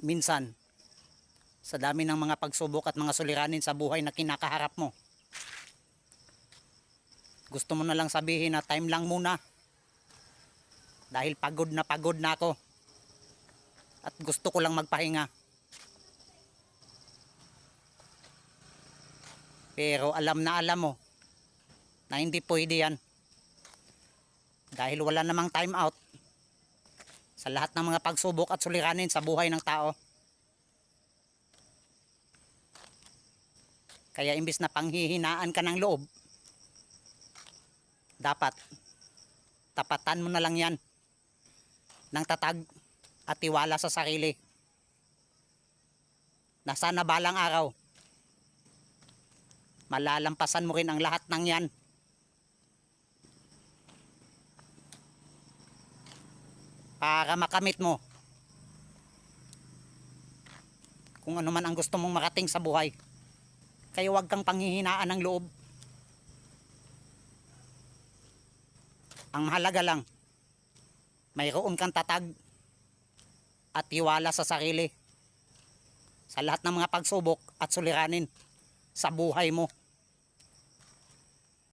Minsan, sa dami ng mga pagsubok at mga suliranin sa buhay na kinakaharap mo, gusto mo na lang sabihin na time lang muna dahil pagod na ako at gusto ko lang magpahinga. Pero alam mo na hindi pwede yan dahil wala namang time out sa lahat ng mga pagsubok at suliranin sa buhay ng tao. Kaya imbis na panghihinaan ka ng loob, dapat tapatan mo na lang yan ng tatag at tiwala sa sarili na sana balang araw malalampasan mo rin ang lahat ng yan. Para makamit mo kung ano man ang gusto mong marating sa buhay. Kaya huwag kang panghihinaan ng loob. Ang mahalaga lang, mayroon kang tatag at tiwala sa sarili sa lahat ng mga pagsubok at suliranin sa buhay mo.